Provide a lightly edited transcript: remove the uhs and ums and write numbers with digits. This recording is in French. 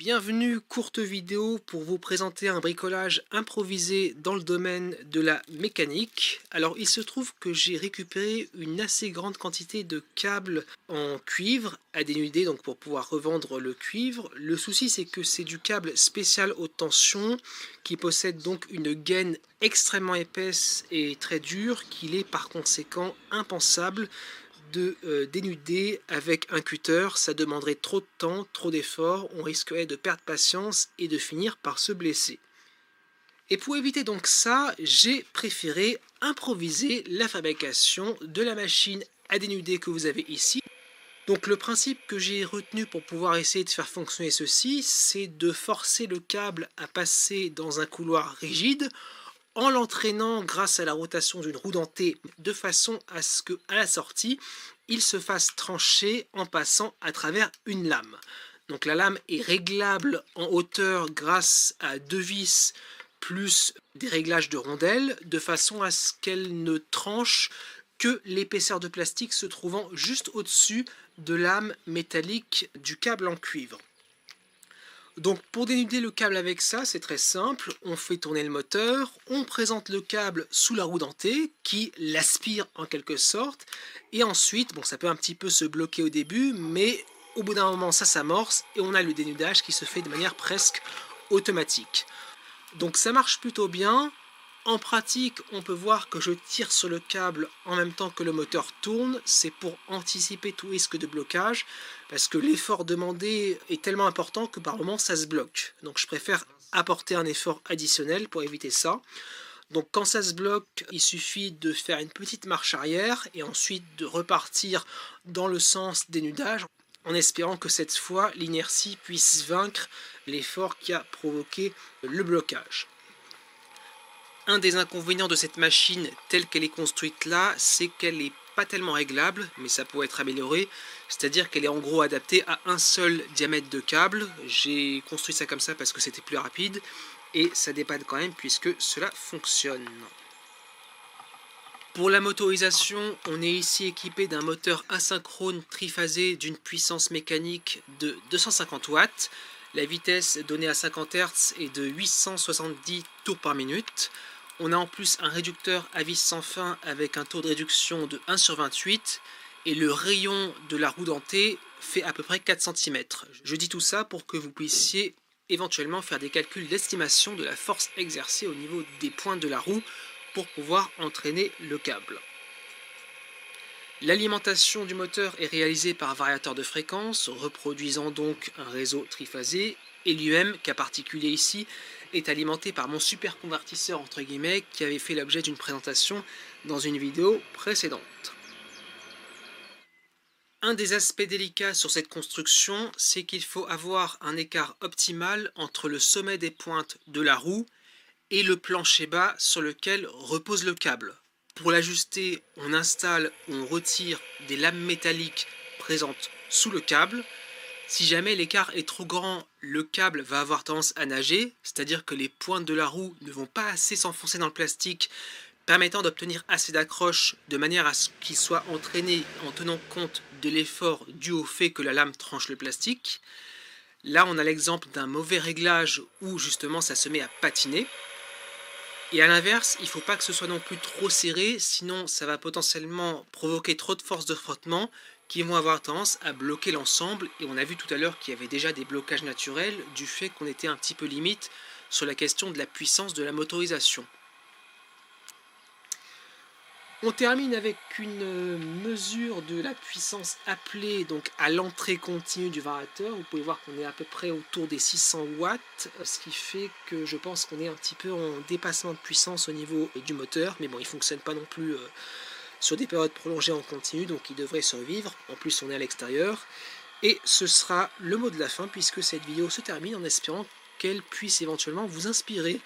Bienvenue, courte vidéo pour vous présenter un bricolage improvisé dans le domaine de la mécanique. Alors il se trouve que j'ai récupéré une assez grande quantité de câbles en cuivre à dénuder, donc pour pouvoir revendre le cuivre. Le souci c'est que c'est du câble spécial haute tension qui possède donc une gaine extrêmement épaisse et très dure qu'il est par conséquent impensable de dénuder avec un cutter. Ça demanderait trop de temps, trop d'efforts, on risquerait de perdre patience et de finir par se blesser. Et pour éviter donc ça, j'ai préféré improviser la fabrication de la machine à dénuder que vous avez ici. Donc le principe que j'ai retenu pour pouvoir essayer de faire fonctionner ceci, c'est de forcer le câble à passer dans un couloir rigide en l'entraînant grâce à la rotation d'une roue dentée de façon à ce qu'à la sortie, il se fasse trancher en passant à travers une lame. Donc la lame est réglable en hauteur grâce à deux vis plus des réglages de rondelles de façon à ce qu'elle ne tranche que l'épaisseur de plastique se trouvant juste au-dessus de lame métallique du câble en cuivre. Donc pour dénuder le câble avec ça, c'est très simple, on fait tourner le moteur, on présente le câble sous la roue dentée qui l'aspire en quelque sorte, et ensuite, bon ça peut un petit peu se bloquer au début, mais au bout d'un moment ça s'amorce et on a le dénudage qui se fait de manière presque automatique. Donc ça marche plutôt bien. En pratique, on peut voir que je tire sur le câble en même temps que le moteur tourne. C'est pour anticiper tout risque de blocage, parce que l'effort demandé est tellement important que par moments ça se bloque. Donc je préfère apporter un effort additionnel pour éviter ça. Donc quand ça se bloque, il suffit de faire une petite marche arrière et ensuite de repartir dans le sens dénudage, en espérant que cette fois l'inertie puisse vaincre l'effort qui a provoqué le blocage. Un des inconvénients de cette machine telle qu'elle est construite là, c'est qu'elle n'est pas tellement réglable, mais ça pourrait être amélioré, c'est-à-dire qu'elle est en gros adaptée à un seul diamètre de câble. J'ai construit ça comme ça parce que c'était plus rapide, et ça dépanne quand même puisque cela fonctionne. Pour la motorisation, on est ici équipé d'un moteur asynchrone triphasé d'une puissance mécanique de 250 watts. La vitesse donnée à 50 Hz est de 870 tours par minute. On a en plus un réducteur à vis sans fin avec un taux de réduction de 1/28 et le rayon de la roue dentée fait à peu près 4 cm. Je dis tout ça pour que vous puissiez éventuellement faire des calculs d'estimation de la force exercée au niveau des pointes de la roue pour pouvoir entraîner le câble. L'alimentation du moteur est réalisée par un variateur de fréquence, reproduisant donc un réseau triphasé, et lui-même, cas particulier ici, est alimenté par mon super convertisseur entre guillemets qui avait fait l'objet d'une présentation dans une vidéo précédente. Un des aspects délicats sur cette construction, c'est qu'il faut avoir un écart optimal entre le sommet des pointes de la roue et le plancher bas sur lequel repose le câble. Pour l'ajuster, on installe ou on retire des lames métalliques présentes sous le câble. Si jamais l'écart est trop grand, le câble va avoir tendance à nager, c'est-à-dire que les pointes de la roue ne vont pas assez s'enfoncer dans le plastique, permettant d'obtenir assez d'accroche de manière à ce qu'il soit entraîné en tenant compte de l'effort dû au fait que la lame tranche le plastique. Là, on a l'exemple d'un mauvais réglage où justement ça se met à patiner. Et à l'inverse, il ne faut pas que ce soit non plus trop serré, sinon ça va potentiellement provoquer trop de force de frottement qui vont avoir tendance à bloquer l'ensemble. Et on a vu tout à l'heure qu'il y avait déjà des blocages naturels du fait qu'on était un petit peu limite sur la question de la puissance de la motorisation. On termine avec une mesure de la puissance appelée donc à l'entrée continue du variateur. Vous pouvez voir qu'on est à peu près autour des 600 watts, ce qui fait que je pense qu'on est un petit peu en dépassement de puissance au niveau du moteur. Mais bon, il ne fonctionne pas non plus sur des périodes prolongées en continu, donc il devrait survivre. En plus, on est à l'extérieur. Et ce sera le mot de la fin puisque cette vidéo se termine en espérant qu'elle puisse éventuellement vous inspirer